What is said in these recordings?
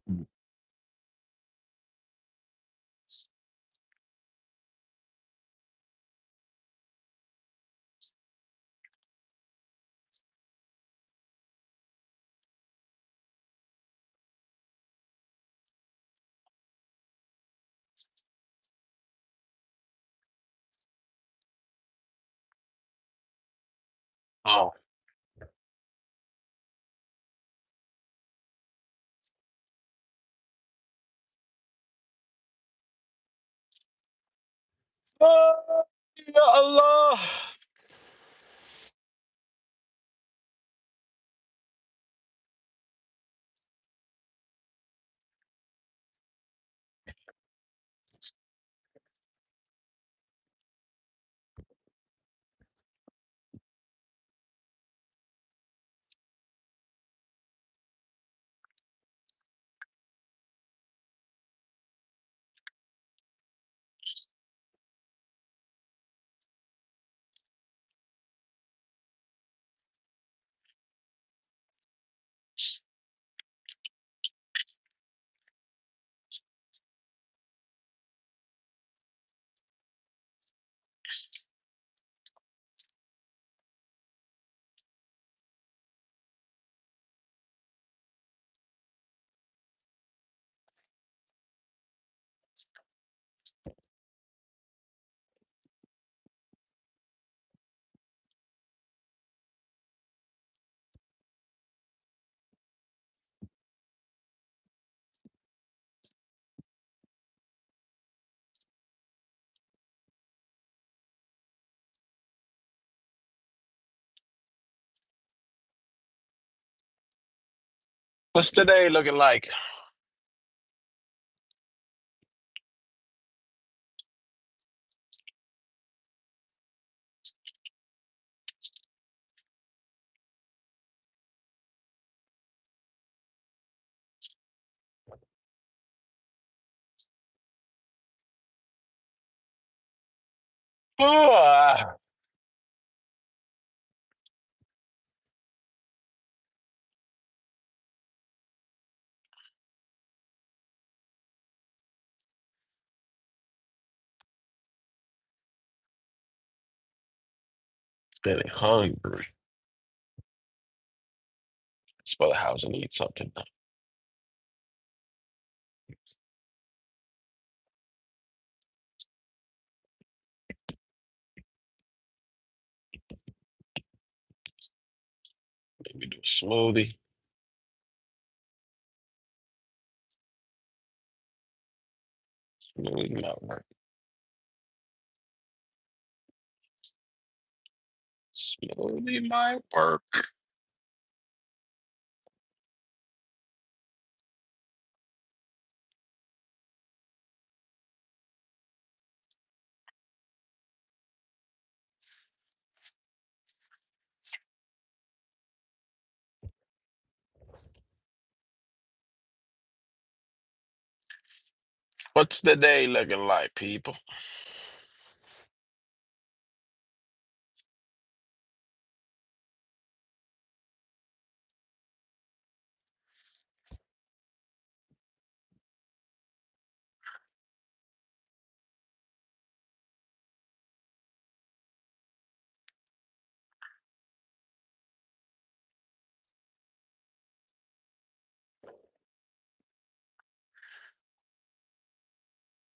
Mm. Oh. Ah, ya Allah. What's today looking like? Ah, feeling hungry. Spell the house and eat something. Maybe do a smoothie. Smoothie might work. Smoothie might work. What's the day looking like, people?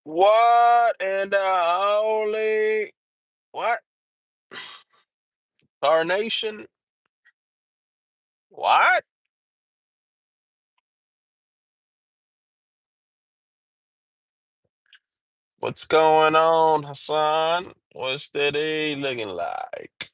What in the holy what? Carnation? What? What's going on, Hassan? What's the day looking like?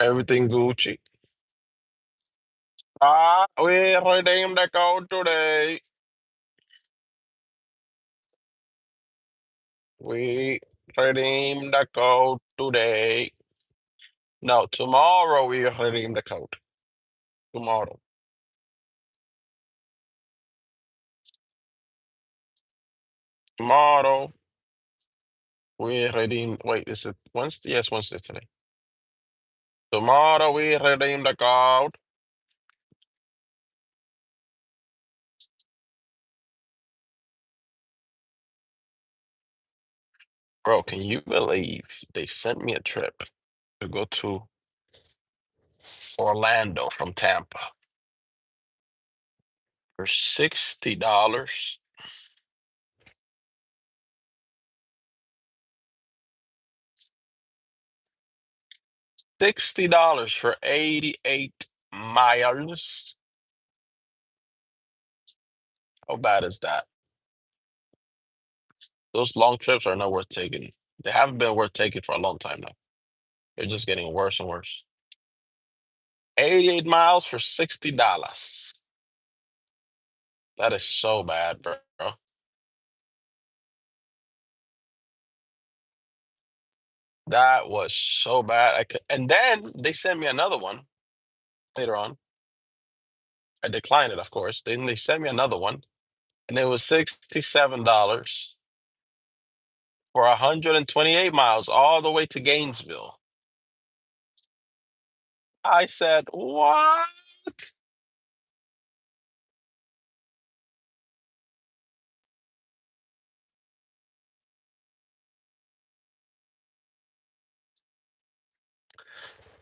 Everything Gucci. Ah, we redeemed the code today. We redeem the code today. No, tomorrow we redeem the code. Tomorrow. Tomorrow we redeem. Wait, is it Wednesday? Yes, Wednesday today. Tomorrow we redeem the code. Bro, can you believe they sent me a trip to go to Orlando from Tampa for $60? $60 for 88 miles. How bad is that? Those long trips are not worth taking. They haven't been worth taking for a long time now. They're just getting worse and worse. 88 miles for $60. That is so bad, bro. That was so bad. And then they sent me another one later on. I declined it, of course. Then they sent me another one, and it was $67 for 128 miles all the way to Gainesville. I said, "What?"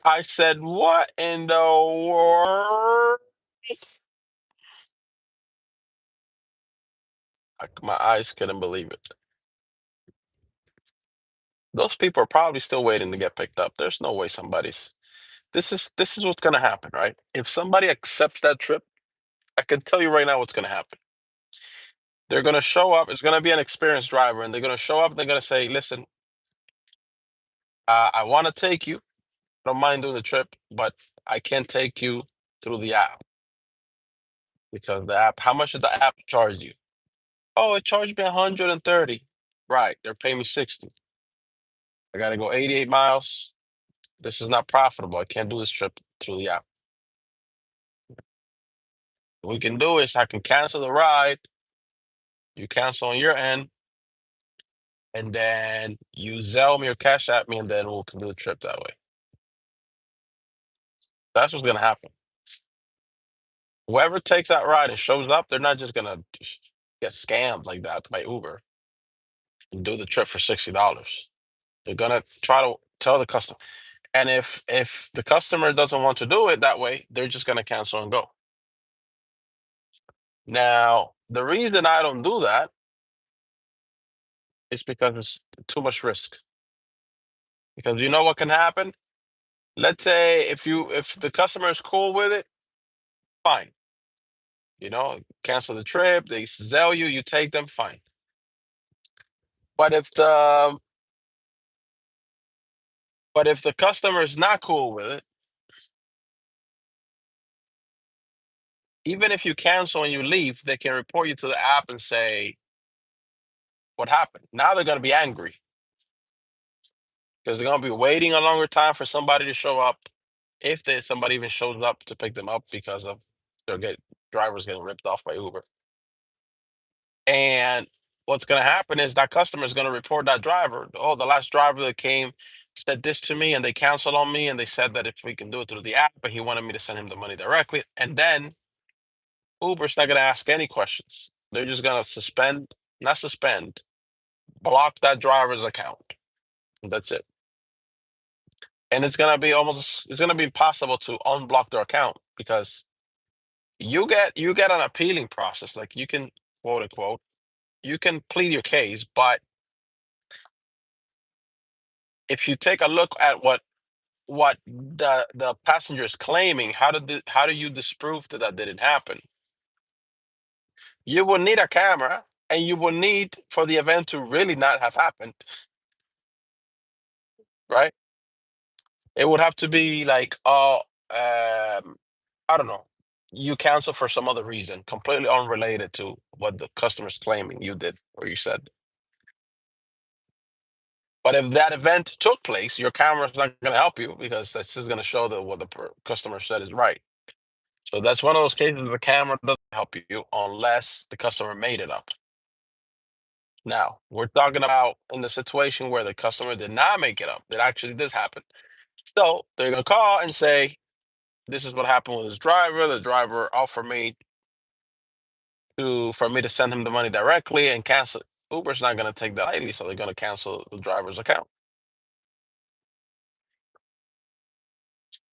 I said, "What in the world?" My eyes couldn't believe it. Those people are probably still waiting to get picked up. There's no way somebody's. This is what's gonna happen, right? If somebody accepts that trip, I can tell you right now what's gonna happen. They're gonna show up. It's gonna be an experienced driver, and they're gonna show up. And they're gonna say, "Listen, I want to take you. I don't mind doing the trip, but I can't take you through the app because the app. How much did the app charge you? Oh, it charged me 130. Right, they're paying me 60. I got to go 88 miles. This is not profitable. I can't do this trip through the app. What we can do is I can cancel the ride. You cancel on your end, and then you Zelle me or Cash App me, and then we can do the trip that way. That's what's gonna happen. Whoever takes that ride and shows up, they're not just gonna get scammed like that by Uber and do the trip for $60. They're gonna try to tell the customer. And if the customer doesn't want to do it that way, they're just gonna cancel and go. Now, the reason I don't do that is because it's too much risk. Because you know what can happen? Let's say if the customer is cool with it, fine. Cancel the trip, they sell you, you take them, fine. But if the customer is not cool with it, even if you cancel and you leave, they can report you to the app and say what happened. Now they're gonna be angry because they're gonna be waiting a longer time for somebody to show up, if somebody even shows up to pick them up because of their get drivers getting ripped off by Uber. And what's gonna happen is that customer is gonna report that driver. Oh, the last driver that came said this to me, and they canceled on me, and they said that if we can do it through the app, but he wanted me to send him the money directly. And then Uber's not gonna ask any questions. They're just gonna not suspend, block that driver's account. That's it. And it's gonna be impossible to unblock their account because you get an appealing process. Like you can, quote unquote, you can plead your case, but if you take a look at what the passenger is claiming, how do you disprove that that didn't happen? You will need a camera, and you will need for the event to really not have happened, right? It would have to be like, oh, I don't know, you cancel for some other reason, completely unrelated to what the customer's claiming you did or you said. But if that event took place, your camera's not going to help you because that's just going to show that what the customer said is right. So that's one of those cases the camera doesn't help you unless the customer made it up. Now, we're talking about in the situation where the customer did not make it up. That actually did happen. So they're going to call and say, this is what happened with this driver. The driver offered me for me to send him the money directly and cancel. Uber's not going to take that lightly, so they're going to cancel the driver's account.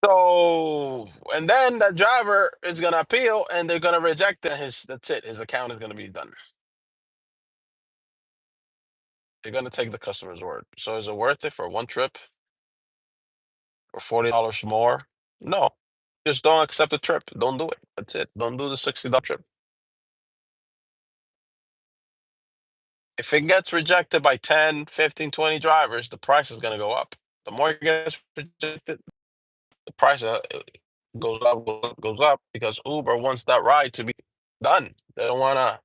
So, and then that driver is going to appeal and they're going to reject it. That's it. His account is going to be done. They're going to take the customer's word. So is it worth it for one trip or $40 more? No. Just don't accept the trip. Don't do it. That's it. Don't do the $60 trip. If it gets rejected by 10, 15, 20 drivers, the price is going to go up. The more it gets rejected, the price goes up because Uber wants that ride to be done. They don't want to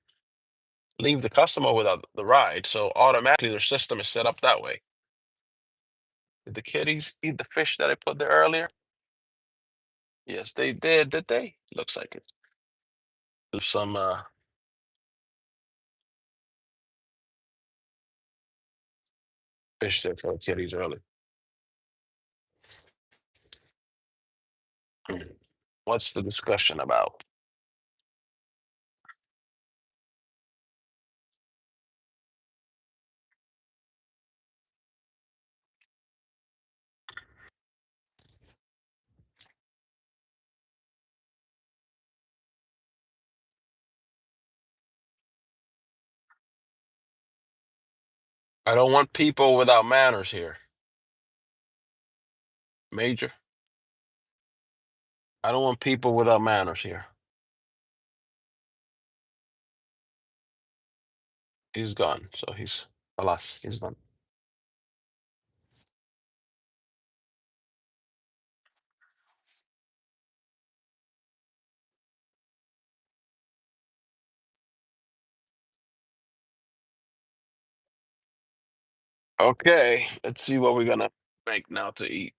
leave the customer without the ride. So automatically their system is set up that way. Did the kitties eat the fish that I put there earlier? Yes, they did. Did they? Looks like it. There's some fish there for the kitties earlier. Mm. What's the discussion about? I don't want people without manners here. Major. I don't want people without manners here. He's gone. So alas, he's done. Okay, let's see what we're gonna make now to eat.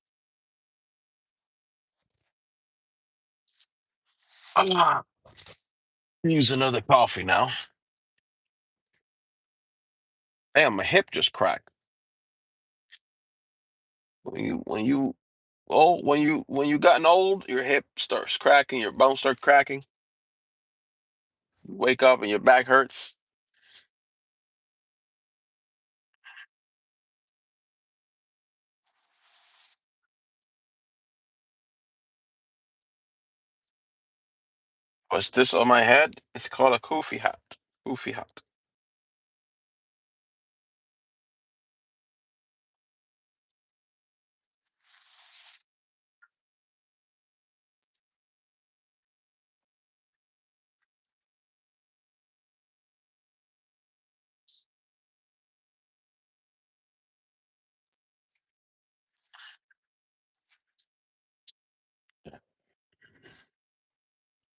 Ah, use another coffee now. Damn, my hip just cracked. When you gotten old, your hip starts cracking, your bones start cracking. You wake up and your back hurts. What's this on my head? It's called a kufi hat. Kufi hat.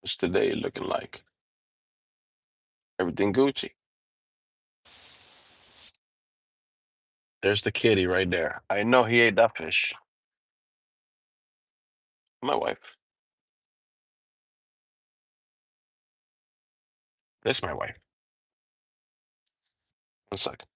What's today looking like? Everything Gucci. There's the kitty right there. I know he ate that fish. My wife. That's my wife. One second.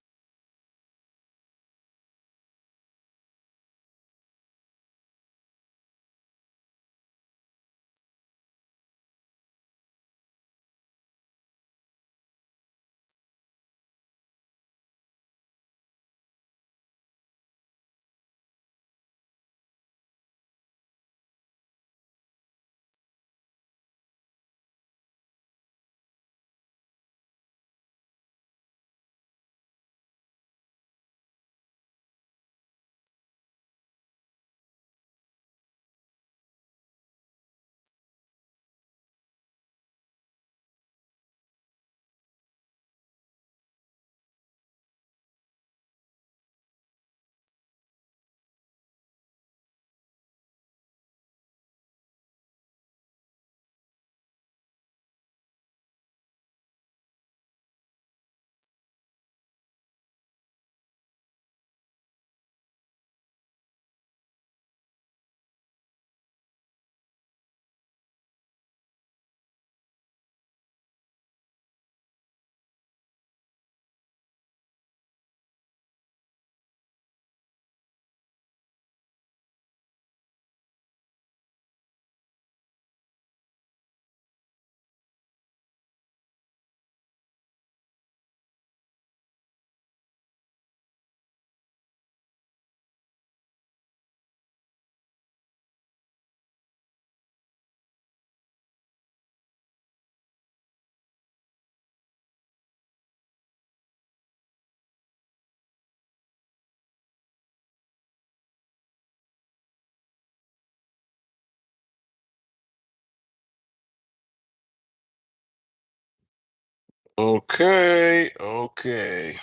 Okay, okay.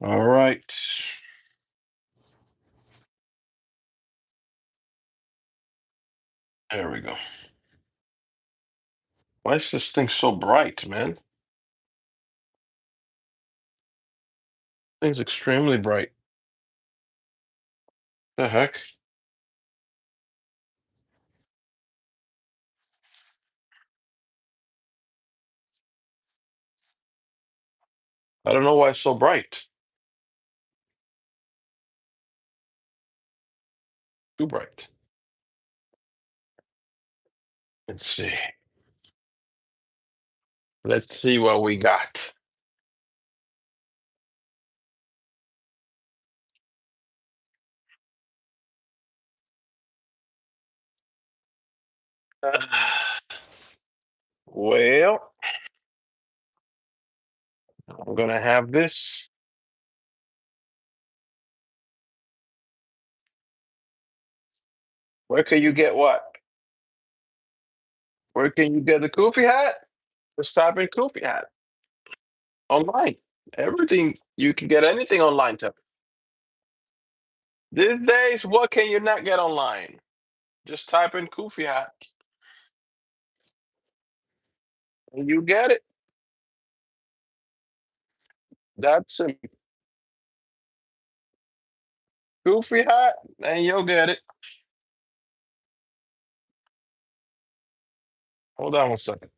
All right. There we go. Why is this thing so bright, man? Thing's extremely bright. The heck? I don't know why it's so bright. Too bright. Let's see. Let's see what we got. Well, I'm gonna have this. Where can you get what? Where can you get the Koofy hat? Just type in Koofy hat online. Everything you can get anything online. To these days, what can you not get online? Just type in Koofy hat and you get it. That's a Koofy hat, and you'll get it. Hold on 1 second.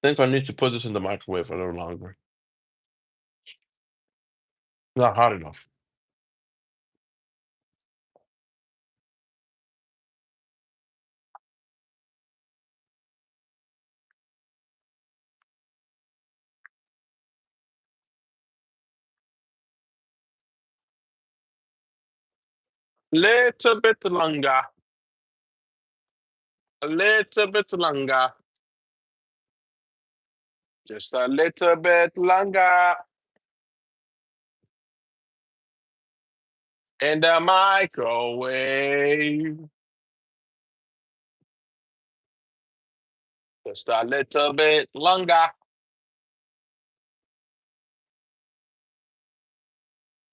I think I need to put this in the microwave a little longer. Not hot enough. Little bit longer. A little bit longer. Just a little bit longer. In the microwave. Just a little bit longer.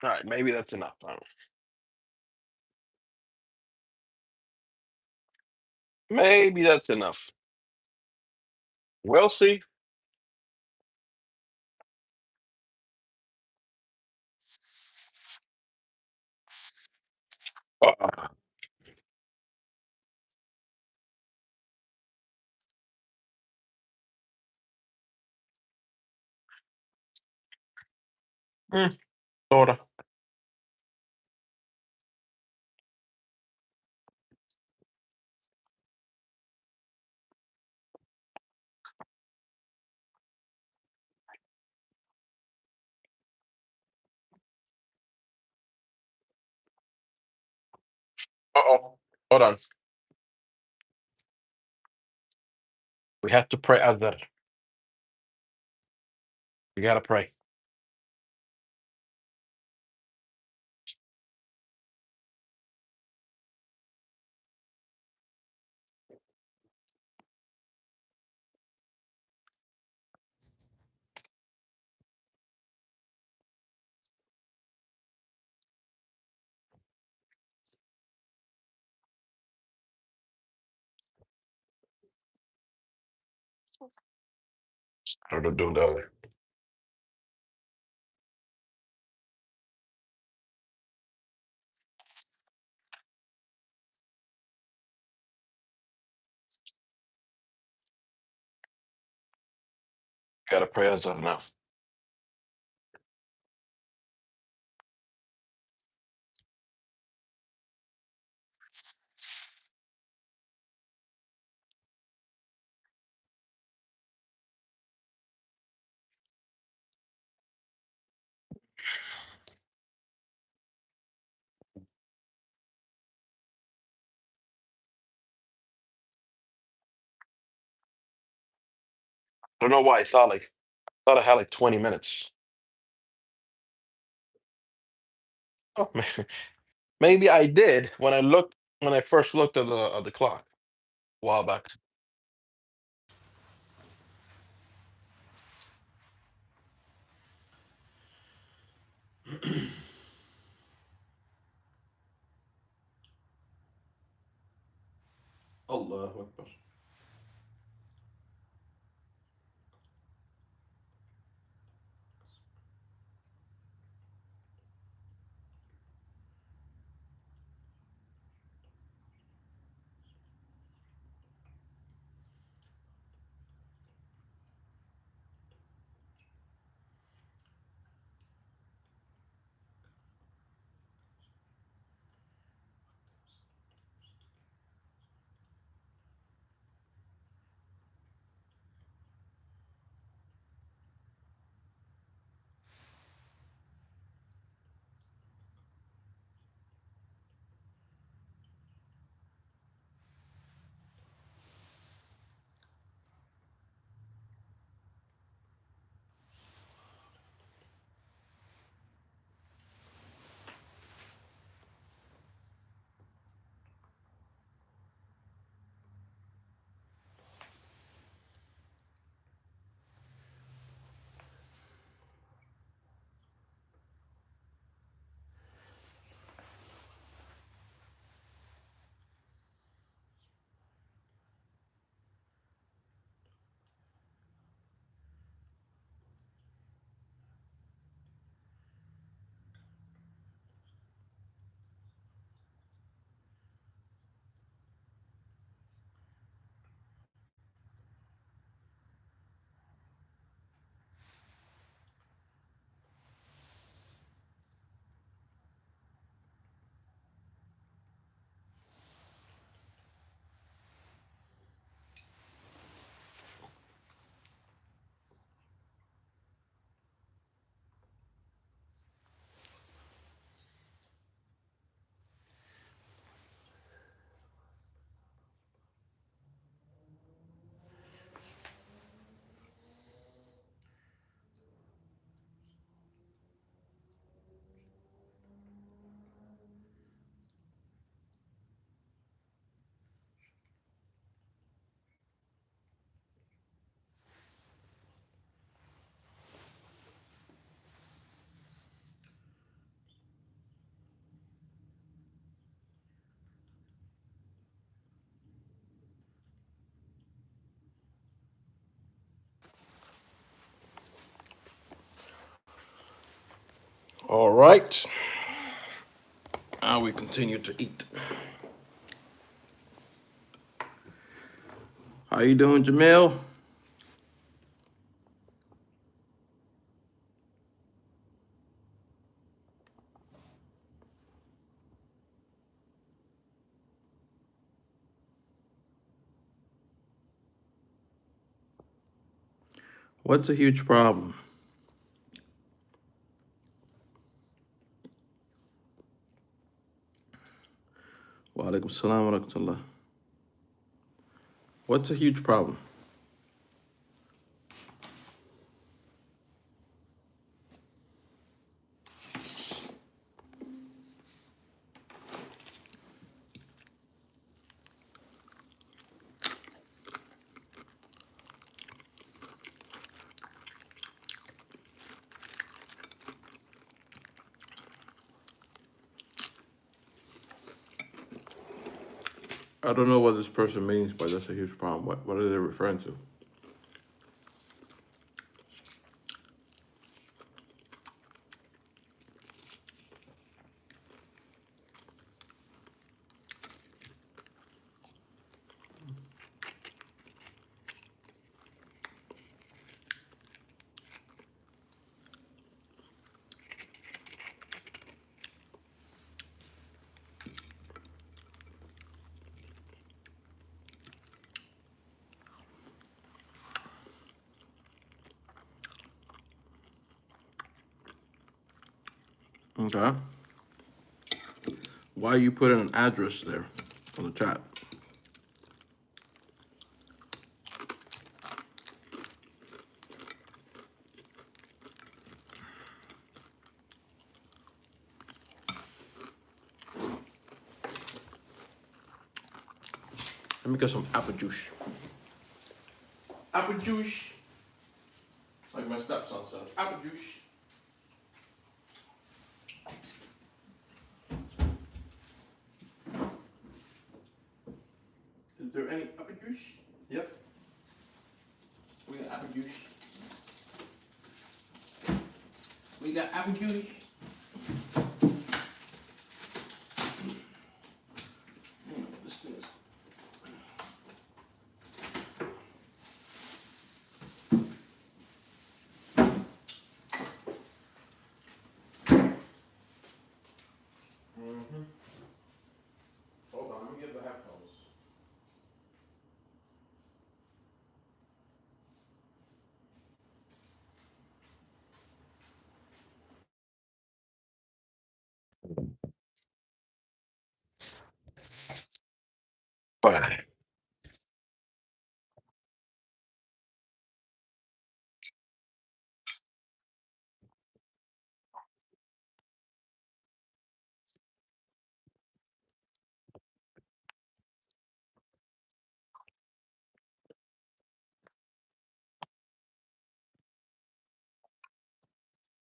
All right, maybe that's enough. I don't Maybe that's enough. We'll see. Uh, Sorta. Uh-oh. Hold on. We have to pray Azar. We gotta pray. Or to do the other. Gotta pray Azar now. I don't know why I thought I had like 20 minutes. Oh, maybe I did when I first looked at the clock a while back. Allahu Akbar. All right. Now we continue to eat. How you doing, Jamil? What's a huge problem? Wa alaikum salam wa rahmatullah. What's a huge problem? I don't know what this person means by that's a huge problem. What are they referring to? Okay. Why you put an address there on the chat? Let me get some apple juice. Apple juice. Like my stepson said, apple juice. Is there any apple juice? Yep. We got apple juice. We got apple juice. This thing is. Hold on, let me get the headphones. Bye.